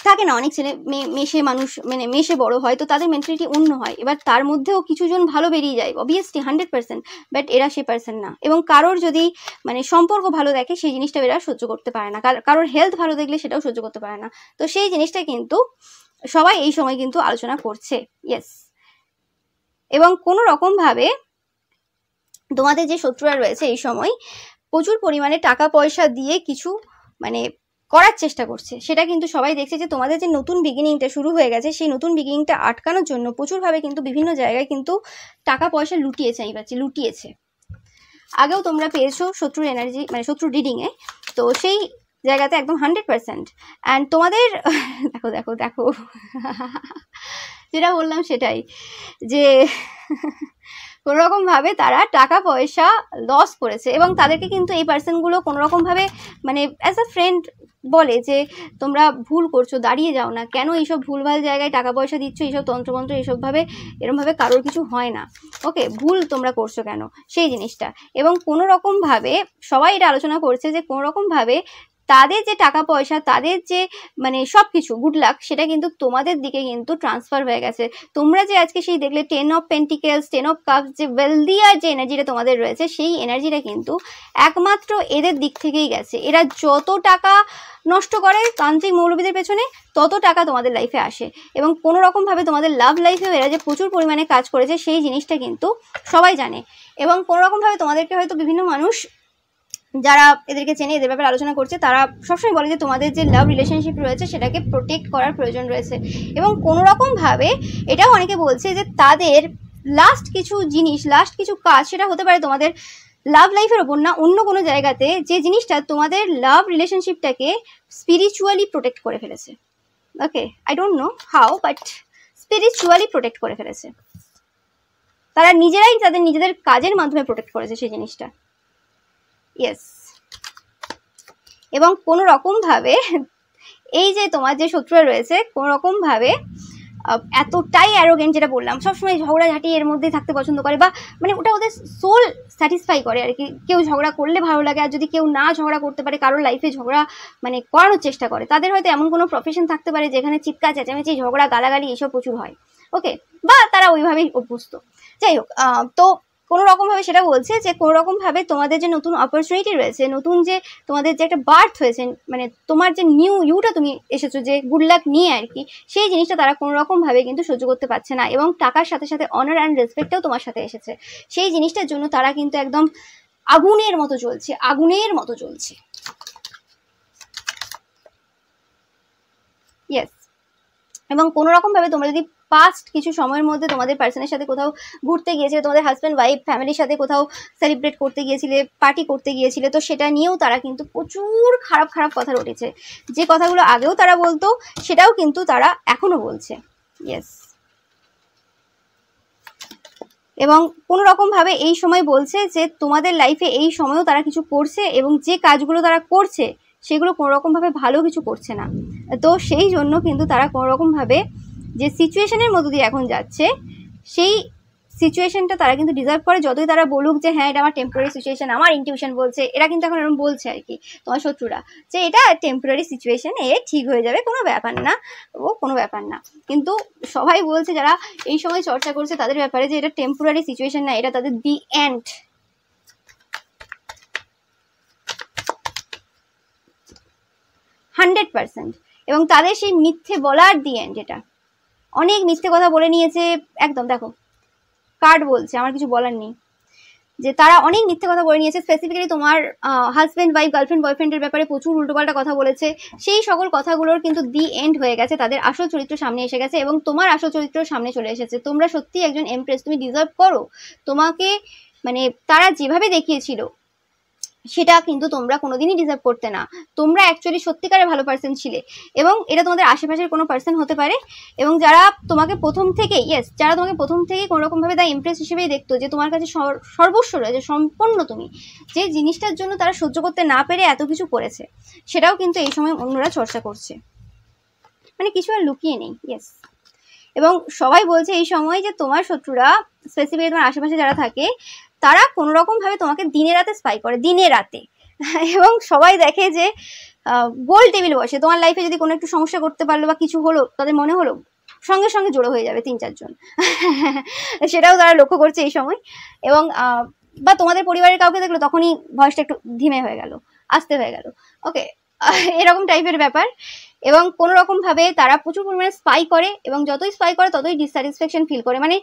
থাকে না অনেক ছেলে মেশে মানুষ, মানে মেশে বড় হয়, তো তাদের মেন্টালিটি অন্য হয়। এবার তার মধ্যেও কিছুজন ভালো বেরিয়ে যায় অবভিয়াসলি 100%, বাট এরা সে পার্সন না। এবং কারোর যদি মানে সম্পর্ক ভালো দেখে সেই জিনিসটা এরা সহ্য করতে পারে না, কারোর হেলথ ভালো দেখলে সেটাও সহ্য করতে পারে না। তো সেই জিনিসটা কিন্তু সবাই এই সময় কিন্তু আলোচনা করছে। ইয়েস, এবং কোনো রকমভাবে তোমাদের যে শত্রুরা রয়েছে এই সময় প্রচুর পরিমাণে টাকা পয়সা দিয়ে কিছু মানে করার চেষ্টা করছে, সেটা কিন্তু সবাই দেখছে যে তোমাদের যে নতুন বিগিনিংটা শুরু হয়ে গেছে সেই নতুন বিগিনিংটা আটকানোর জন্য প্রচুরভাবে কিন্তু বিভিন্ন জায়গায় কিন্তু টাকা পয়সা লুটিয়েছে। আগেও তোমরা পেয়েছো শত্রুর এনার্জি, মানে শত্রুর রিডিংয়ে, তো সেই জায়গাতে একদম 100%। অ্যান্ড তোমাদের দেখো দেখো দেখো যেটা বললাম সেটাই, যে কোনোরকমভাবে তারা টাকা পয়সা লস করেছে, এবং তাদেরকে কিন্তু এই পার্সনগুলো কোনোরকমভাবে মানে অ্যাজ আ ফ্রেন্ড বলে যে তোমরা ভুল করছো, দাঁড়িয়ে যাও না, কেন এইসব ভুলভাল জায়গায় টাকা পয়সা দিচ্ছ, এইসব তন্ত্রমন্ত্র এইসবভাবে এরমভাবে কারোর কিছু হয় না, ওকে, ভুল তোমরা করছো কেন সেই জিনিসটা। এবং কোনোরকমভাবে সবাই এটা আলোচনা করছে যে কোনোরকমভাবে তাদের যে টাকা পয়সা, তাদের যে মানে সব কিছু গুড লাক, সেটা কিন্তু তোমাদের দিকে কিন্তু ট্রান্সফার হয়ে গেছে। তোমরা যে আজকে সেই দেখলে 10 অফ পেন্টিকেলস, 10 অফ কাপস, যে ওয়েলদিয়ার যে এনার্জিটা তোমাদের রয়েছে, সেই এনার্জিটা কিন্তু একমাত্র এদের দিক থেকেই গেছে। এরা যত টাকা নষ্ট করে তান্ত্রিক মৌলবীদের পেছনে, তত টাকা তোমাদের লাইফে আসে। এবং কোনো রকমভাবে তোমাদের লাভ লাইফেও এরা যে প্রচুর পরিমাণে কাজ করেছে সেই জিনিসটা কিন্তু সবাই জানে। এবং কোনো রকমভাবে তোমাদেরকে হয়তো বিভিন্ন মানুষ যারা এদেরকে চেনে, এদের ব্যাপারে আলোচনা করছে, তারা সবসময় বলে যে তোমাদের যে লাভ রিলেশনশিপ রয়েছে সেটাকে প্রোটেক্ট করার প্রয়োজন রয়েছে। এবং কোনো রকমভাবে এটাও অনেকে বলছে যে তাদের লাস্ট কিছু জিনিস, লাস্ট কিছু কাজ, সেটা হতে পারে তোমাদের লাভ লাইফের ওপর না, অন্য কোনো জায়গাতে, যে জিনিসটা তোমাদের লাভ রিলেশনশিপটাকে স্পিরিচুয়ালি প্রোটেক্ট করে ফেলেছে। Okay, I don't know how, but spiritually protect করে ফেলেছে। তারা নিজেরাই তাদের নিজেদের কাজের মাধ্যমে প্রোটেক্ট করেছে সেই জিনিসটা। ইয়েস, এবং কোনো রকমভাবে এই যে তোমার যে শত্রুরা রয়েছে কোনো রকমভাবে এতটাই অ্যারোগেন্ট, যেটা বললাম, সবসময় ঝগড়াঝাটি এর মধ্যেই থাকতে পছন্দ করে, বা মানে ওটা ওদের সোল স্যাটিসফাই করে আর কি। কেউ ঝগড়া করলে ভালো লাগে, আর যদি কেউ না ঝগড়া করতে পারে, কারোর লাইফে ঝগড়া মানে করানোর চেষ্টা করে, তাদের হয়তো এমন কোনো প্রফেশন থাকতে পারে যেখানে চিৎকার চেঁচামেচি, ঝগড়া, গালাগালি এসব প্রচুর হয়, ওকে, বা তারা ওইভাবেই অভ্যস্ত। যাই হোক, তো কোনো রকমভাবে সেটা বলছে যে কোনো রকমভাবে তোমাদের যে নতুন অপরচুনিটি রয়েছে, নতুন যে তোমাদের যে একটা বার্থ হয়েছে, মানে তোমার যে নিউ ইউটা তুমি এসেছো যে গুড লাক নিয়ে আর কি, সেই জিনিসটা তারা কোনো রকমভাবে কিন্তু সহ্য করতে পারছে না। এবং টাকার সাথে সাথে অনার অ্যান্ড রেসপেক্টটাও তোমার সাথে এসেছে, সেই জিনিসটার জন্য তারা কিন্তু একদম আগুনের মতো জ্বলছে, আগুনের মতো জ্বলছে। ইয়েস, এবং কোনো রকমভাবে তোমরা যদি পাস্ট কিছু সময়ের মধ্যে তোমাদের পার্সনের সাথে কোথাও ঘুরতে গিয়েছিলে, তোমাদের হাজব্যান্ড ওয়াইফ ফ্যামিলির সাথে কোথাও সেলিব্রেট করতে গিয়েছিলে, পার্টি করতে গিয়েছিলে, তো সেটা নিয়েও তারা কিন্তু প্রচুর খারাপ খারাপ কথা উঠেছে। যে কথাগুলো আগেও তারা বলতো সেটাও কিন্তু তারা এখনো বলছে। ইয়েস, এবং কোনো রকমভাবে এই সময় বলছে যে তোমাদের লাইফে এই সময়ও তারা কিছু করছে, এবং যে কাজগুলো তারা করছে সেগুলো কোনো রকমভাবে ভালো কিছু করছে না। তো সেই জন্য কিন্তু তারা কোনো রকমভাবে যে সিচুয়েশনের মধ্য দিয়ে এখন যাচ্ছে, সেই সিচুয়েশনটা তারা কিন্তু ডিজার্ভ করে। যতই তারা বলুক যে হ্যাঁ এটা আমার টেম্পোরারি সিচুয়েশন, আমার ইনটিউশন বলছে, এরা কিন্তু এখন এরকম বলছে আর কি, তোমার শত্রুরা, যে এটা টেম্পোরারি সিচুয়েশন, এ ঠিক হয়ে যাবে, কোনো ব্যাপার না, ও কোনো ব্যাপার না। কিন্তু সবাই বলছে, যারা এই সময় চর্চা করছে তাদের ব্যাপারে, যে এটা টেম্পোরারি সিচুয়েশন না, এটা তাদের দি এন্ড। 100%। এবং তাদের সেই মিথ্যে বলার দি এন্ড, এটা অনেক মিথ্যে কথা বলে নিয়েছে একদম। দেখো কার্ড বলছে, আমার কিছু বলার নেই। যে তারা অনেক মিথ্যে কথা বলে নিয়েছে, স্পেসিফিক্যালি তোমার হাজব্যান্ড ওয়াইফ গার্লফ্রেন্ড বয়ফ্রেন্ডের ব্যাপারে প্রচুর উল্টোপাল্টা কথা বলেছে। সেই সকল কথাগুলোর কিন্তু দি এন্ড হয়ে গেছে, তাদের আসল চরিত্র সামনে এসে গেছে এবং তোমার আসল চরিত্র সামনে চলে এসেছে। তোমরা সত্যি একজন এমপ্রেস, তুমি ডিজার্ভ করো। তোমাকে মানে তারা যেভাবে দেখিয়েছিল সেটা কিন্তু তোমরা কোনোদিনই ডিজার্ভ করতে না। তোমরা অ্যাকচুয়ালি সত্যিকারের ভালো পার্সন ছিলে এবং এটা তোমাদের আশেপাশের কোনো পার্সন হতে পারে এবং যারা তোমাকে প্রথম থেকে যারা তোমাকে প্রথম থেকে কোনো রকমভাবে তাই ইমপ্রেস হিসেবেই দেখতো, যে তোমার কাছে সর্বস্ব রয়েছে, সম্পূর্ণ তুমি, যে জিনিসটার জন্য তারা সহ্য করতে না পেরে এত কিছু করেছে, সেটাও কিন্তু এই সময় অন্যরা চর্চা করছে। মানে কিছু আর লুকিয়ে নেই। এবং সবাই বলছে এই সময় যে তোমার শত্রুরা, স্পেসিফিকলি তোমার আশেপাশে যারা থাকে, তারা কোনো রকম ভাবে তোমাকে দিনে রাতে স্পাই করে, দিনে রাতে। এবং সবাই দেখে যে গোল টেবিল বসে, তোমার লাইফে যদি কোনো একটু সমস্যা করতে পারলো বা কিছু হলো, তাদের মনে হলো সঙ্গে সঙ্গে জড়ো হয়ে যাবে 3-4 জন। সেটাও তারা লক্ষ্য করছে এই সময়। এবং বা তোমাদের পরিবারের কাউকে দেখলো, তখনই ভয়েসটা একটু ধীমে হয়ে গেল, আস্তে হয়ে গেল, ওকে, এরকম টাইপের ব্যাপার। এবং কোনো রকম ভাবে তারা প্রচুর পরিমাণে স্পাই করে এবং যতই স্পাই করে ততই ডিসস্যাটিসফ্যাকশন ফিল করে। মানে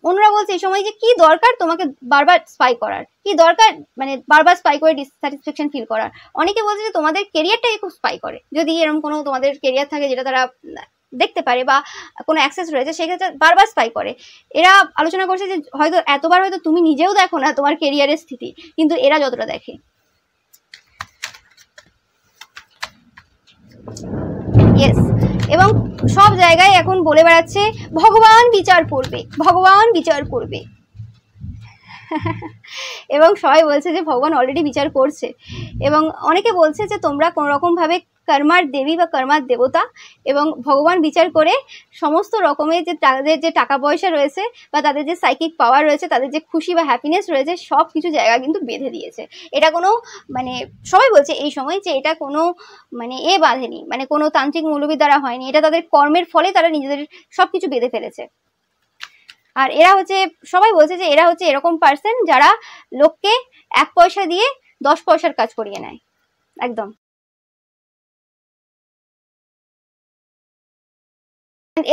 অন্যরা বলছে এই সময় যে কি দরকার তোমাকে বারবার স্পাই করার, কি দরকার মানে বারবার স্পাই করে ডিসস্যাটিসফ্যাকশন ফিল করার। অনেকে বলছে যে তোমাদের কেরিয়ারটাকে খুব স্পাই করে, যদি এরকম কোনো তোমাদের কেরিয়ার থাকে যেটা তারা দেখতে পারে বা কোনো অ্যাক্সেস রয়েছে, সেক্ষেত্রে বারবার স্পাই করে। এরা আলোচনা করছে যে হয়তো এতবার হয়তো তুমি নিজেও দেখো না তোমার কেরিয়ারের স্থিতি, কিন্তু এরা যতটা দেখে। এবং সব জায়গায় এখন বলে বেড়াচ্ছে ভগবান বিচার করবে, ভগবান বিচার করবে। এবং সবাই বলছে যে ভগবান অলরেডি বিচার করছে। এবং অনেকে বলছে যে তোমরা কোনো রকম ভাবে কর্মার দেবী বা কর্মার দেবতা, এবং ভগবান বিচার করে সমস্ত রকমের যে তাদের যে টাকা পয়সা রয়েছে বা তাদের যে সাইকিক পাওয়ার রয়েছে, তাদের যে খুশি বা হ্যাপিনেস রয়েছে, সব কিছু জায়গা কিন্তু বেঁধে দিয়েছে। এটা কোনো মানে সবাই বলছে এই সময় যে এটা কোনো মানে বাঁধেনি, মানে কোনো তান্ত্রিক মৌলবী দ্বারা হয়নি, এটা তাদের কর্মের ফলে তারা নিজেদের সব কিছু বেঁধে ফেলেছে। আর এরা হচ্ছে, সবাই বলছে যে এরা হচ্ছে এরকম পার্সন যারা লোককে 1 পয়সা দিয়ে 10 পয়সার কাজ করিয়ে নেয়। একদম।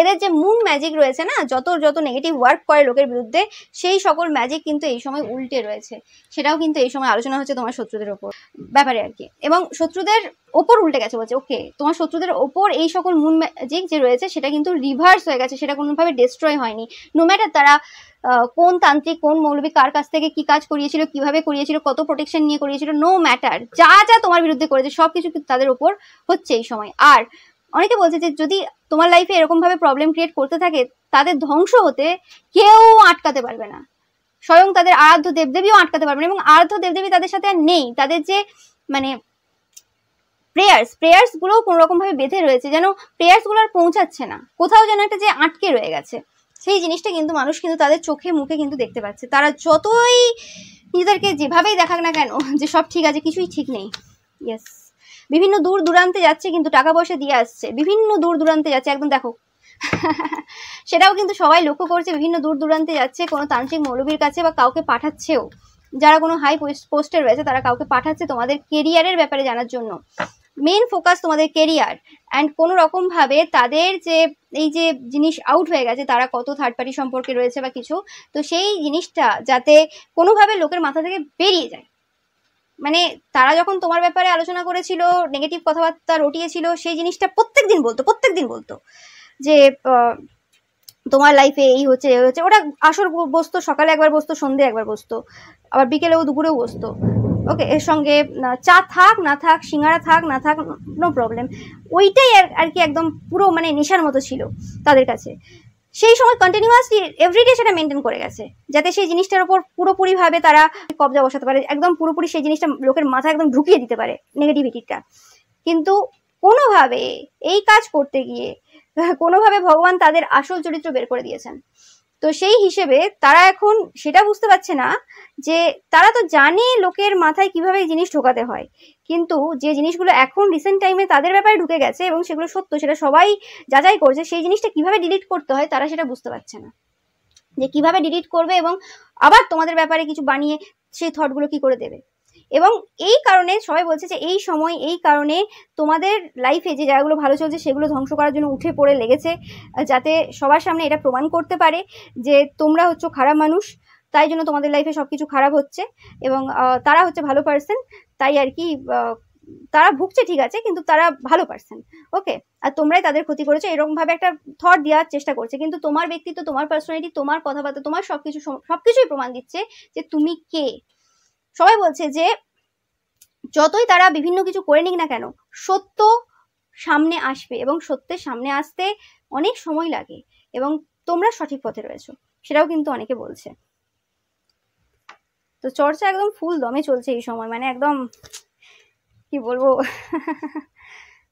এদের যে মুন ম্যাজিক রয়েছে না, যত যত নেগেটিভ ওয়ার্ক করে লোকের বিরুদ্ধে, সেই সকল ম্যাজিক কিন্তু এই সময় উল্টে রয়েছে। সেটাও কিন্তু এই সময় আলোচনা হচ্ছে তোমার শত্রুদের ওপর ব্যাপারে আর কি। এবং শত্রুদের ওপর উল্টে গেছে, বলছে ওকে তোমার শত্রুদের ওপর এই সকল মুন ম্যাজিক যে রয়েছে সেটা কিন্তু রিভার্স হয়ে গেছে, সেটা কোনোভাবে ডিস্ট্রয় হয়নি। নো ম্যাটার তারা কোন তান্ত্রিক কোন মৌলবী কার কাছ থেকে কি কাজ করিয়েছিল, কিভাবে করিয়েছিল, কত প্রোটেকশন নিয়ে করিয়েছিল, নো ম্যাটার, যা যা তোমার বিরুদ্ধে করেছে সবকিছু কিন্তু তাদের ওপর হচ্ছে এই সময়। আর অনেকে বলছে যে যদি তোমার লাইফে এরকম ভাবে প্রবলেম ক্রিয়েট করতে থাকে, তাদের ধ্বংস হতে কেউ আটকাতে পারবে না, স্বয়ং তাদের আরাধ্য দেবদেবীও আটকাতে পারবে না। এবং আরাধ্য দেবদেবী তাদের সাথে আর নেই, তাদের যে মানে প্রেয়ার্স গুলোও কোনো রকম ভাবে বেঁধে রয়েছে, যেন প্রেয়ার্স গুলো আর পৌঁছাচ্ছে না, কোথাও যেন একটা যে আটকে রয়ে গেছে। সেই জিনিসটা কিন্তু মানুষ কিন্তু তাদের চোখে মুখে কিন্তু দেখতে পাচ্ছে। তারা যতই নিজেদেরকে যেভাবেই দেখাক না কেন যে সব ঠিক আছে, কিছুই ঠিক নেই। বিভিন্ন দূর দূরান্তে যাচ্ছে, কিন্তু টাকা পয়সা দিয়ে আসছে, বিভিন্ন দূর দূরান্তে যাচ্ছে, একদম দেখো। সেটাও কিন্তু সবাই লক্ষ্য করছে, বিভিন্ন দূর দূরান্তে যাচ্ছে কোনো তান্ত্রিক মৌলবীর কাছে, বা কাউকে পাঠাচ্ছেও, যারা কোনো হাই পোস্টে রয়েছে তারা কাউকে পাঠাচ্ছে তোমাদের কেরিয়ারের ব্যাপারে জানার জন্য। মেন ফোকাস তোমাদের কেরিয়ার। অ্যান্ড কোনো রকম ভাবে তাদের যে এই যে জিনিস আউট হয়ে গেছে, তারা কত থার্ড পার্টি সম্পর্কে রয়েছে বা কিছু, তো সেই জিনিসটা যাতে কোনোভাবে লোকের মাথা থেকে বেরিয়ে যায়। মানে তারা যখন তোমার ব্যাপারে আলোচনা করেছিল, নেগেটিভ কথাবার্তা রটিয়েছিল, সেই জিনিসটা প্রত্যেক দিন বলতো যে তোমার লাইফে এই হচ্ছে এই হচ্ছে। ওটা আসর বসতো, সকালে একবার বসতো, সন্ধ্যে একবার বসতো, আবার বিকেলেও দুপুরেও বসতো। ওকে, এর সঙ্গে চা থাক না থাক, সিঙ্গারা থাক না থাক, নো প্রবলেম। ওইটাই আর কি একদম পুরো মানে নেশার মতো ছিল তাদের কাছে। সেই সময় কন্টিনিউয়াসলি এভরিডে সেটা মেনটেন করে গেছে, যাতে সেই জিনিসটার উপর পুরোপুরিভাবে তারা কবজা বসাতে পারে, একদম পুরোপুরি সেই জিনিসটা লোকের মাথায় একদম ঢুকিয়ে দিতে পারে নেগেটিভিটিটা। কিন্তু কোনোভাবে এই কাজ করতে গিয়ে কোনোভাবে ভগবান তাদের আসল চরিত্র বের করে দিয়েছেন। তো সেই হিসেবে তারা এখন সেটা বুঝতে পারছে না যে তারা তো জানে লোকের মাথায় কিভাবে এই জিনিস ঢোকাতে হয়, কিন্তু যে জিনিসগুলো এখন রিসেন্ট টাইমে তাদের ব্যাপারে ঢুকে গেছে এবং সেগুলো সত্য, সেটা সবাই যাচাই করছে, সেই জিনিসটা কিভাবে ডিলিট করতে হয় তারা সেটা বুঝতে পারছে না, যে কিভাবে ডিলিট করবে এবং আবার তোমাদের ব্যাপারে কিছু বানিয়ে সেই থটগুলো কি করে দেবে। এবং এই কারণে সবাই বলছে যে এই সময় এই কারণে তোমাদের লাইফে যে জায়গাগুলো ভালো চলছে সেগুলো ধ্বংস করার জন্য উঠে পড়ে লেগেছে, যাতে সবার সামনে এটা প্রমাণ করতে পারে যে তোমরা হচ্ছে খারাপ মানুষ, তাই জন্য তোমাদের লাইফে সবকিছু খারাপ হচ্ছে, এবং তারা হচ্ছে ভালো পার্সন, তাই আর কি তারা ভুগছে ঠিক আছে, কিন্তু তারা ভালো পার্সন। ওকে, আর তোমরাই তাদের ক্ষতি করেছো, এরকম ভাবে একটা থট দেওয়ার চেষ্টা করছে, কিন্তু তোমার ব্যক্তিত্ব, তোমার পার্সোনালিটি, তোমার কথাবার্তা, তোমার সবকিছুই প্রমাণ দিচ্ছে যে তুমি কে। সবাই বলছে যে যতই তারা বিভিন্ন কিছু করে নিক না কেন, সত্য সামনে আসবে, এবং সত্যের সামনে আসতে অনেক সময় লাগে, এবং তোমরা সঠিক পথে রয়েছো, সেটাও কিন্তু অনেকে বলছে। তো চর্চা একদম ফুল দমে চলছে এই সময়, মানে একদম কি বলবো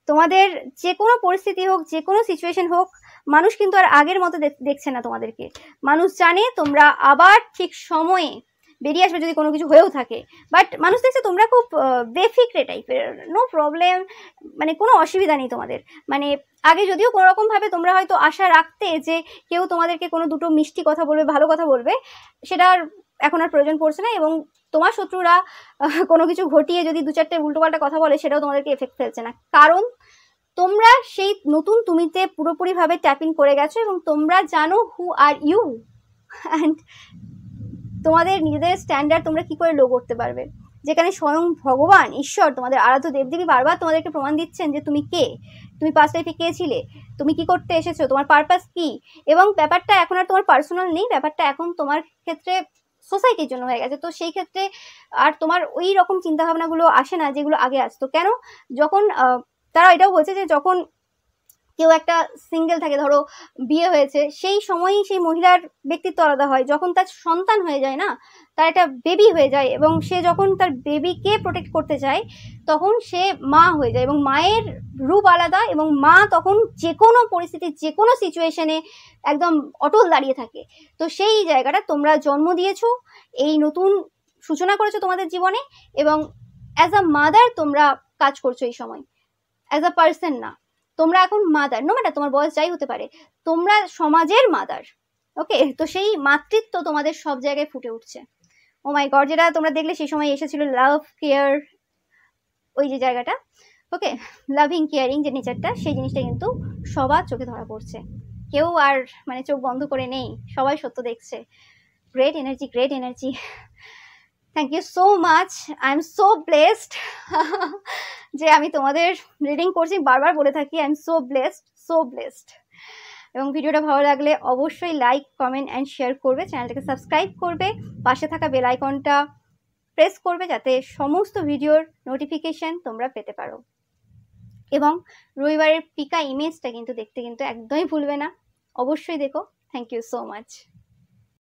তোমাদের যে কোনো পরিস্থিতি হোক, যে কোনো সিচুয়েশন হোক, মানুষ কিন্তু আর আগের মতো দেখছে না তোমাদেরকে। মানুষ জানে তোমরা আবার ঠিক সময়ে বেরিয়ে আসবে যদি কোনো কিছু হয়েও থাকে, বাট মানুষ দেখছে তোমরা খুব বেফিক্রে টাইপের, নো প্রবলেম, মানে কোনো অসুবিধা নেই তোমাদের। মানে আগে যদিও কোনো রকম ভাবে তোমরা হয়তো আশা রাখতে যে কেউ তোমাদেরকে কোনো দুটো মিষ্টি কথা বলবে, ভালো কথা বলবে, সেটা এখন আর প্রয়োজন পড়ছে না, এবং তোমার শত্রুরা কোনো কিছু ঘটিয়ে যদি দু চারটে উল্টোপাল্টা কথা বলে, সেটাও তোমাদেরকে এফেক্ট ফেলছে না, কারণ তোমরা সেই নতুন তুমিতে পুরোপুরিভাবে ট্যাপিং করে গেছো, এবং তোমরা জানো হু আর ইউ, অ্যান্ড তোমাদের নিজেদের স্ট্যান্ডার্ড তোমরা কি করে লো করতে পারবে, যেখানে স্বয়ং ভগবান ঈশ্বর, তোমাদের আরাধ্য দেবদেবী বারবার তোমাদেরকে প্রমাণ দিচ্ছেন যে তুমি কে, তুমি পাস্ট লাইফে কে ছিলে, তুমি কি করতে এসেছো, তোমার পারপাস কি। এবং ব্যাপারটা এখন আর তোমার পার্সোনাল নেই, ব্যাপারটা এখন তোমার ক্ষেত্রে সোসাইটির জন্য হয়ে গেছে। তো সেই ক্ষেত্রে আর তোমার ওই রকম চিন্তাভাবনাগুলো আসে না যেগুলো আগে আসতো। কেন? যখন তারা এটাও বলছে যে যখন কেউ একটা সিঙ্গেল থাকে, ধরো বিয়ে হয়েছে, সেই সময়ই সেই মহিলার ব্যক্তিত্ব আলাদা হয়। যখন তার সন্তান হয়ে যায় না, তার একটা বেবি হয়ে যায়, এবং সে যখন তার বেবিকে প্রোটেক্ট করতে চায়, তখন সে মা হয়ে যায়, এবং মায়ের রূপ আলাদা, এবং মা তখন যে কোনো পরিস্থিতি, যে কোনো সিচুয়েশনে একদম অটল দাঁড়িয়ে থাকে। তো সেই জায়গাটা তোমরা জন্ম দিয়েছো, এই নতুন সূচনা করেছো তোমাদের জীবনে, এবং অ্যাজ আ মাদার তোমরা কাজ করছো এই সময়, অ্যাজ আ পার্সন না। তোমরা এখন মাদার, নো ম্যাটার তোমার বয়স যাই হতে পারে, তোমরা সমাজের মাদার। ওকে, তো সেই মাতৃত্ব তোমাদের সব জায়গায় ফুটে উঠছে। ও মাই গড, যেটা তোমরা দেখলে সেই সময় এসেছিল লাভ, কেয়ার, ওই যে জায়গাটা, ওকে, লাভিং কেয়ারিং যে নেচারটা, সেই জিনিসটা কিন্তু সবার চোখে ধরা পড়ছে। কেউ আর মানে চোখ বন্ধ করে নেই, সবাই সত্য দেখছে। Great energy, great energy. Thank you so much, I am so blessed যে আমি তোমাদের রিডিং করছি, বারবার বলে থাকি I am so blessed, so blessed. এবং ভিডিওটা ভালো লাগলে অবশ্যই লাইক, কমেন্ট অ্যান্ড শেয়ার করবে, চ্যানেলটাকে সাবস্ক্রাইব করবে, পাশে থাকা বেল আইকনটা প্রেস করবে যাতে সমস্ত ভিডিওর নোটিফিকেশন তোমরা পেতে পারো। এবং রবিবারের পিকা ইমেজটা কিন্তু দেখতে কিন্তু একদমই ভুলবে না, অবশ্যই দেখো। Thank you so much.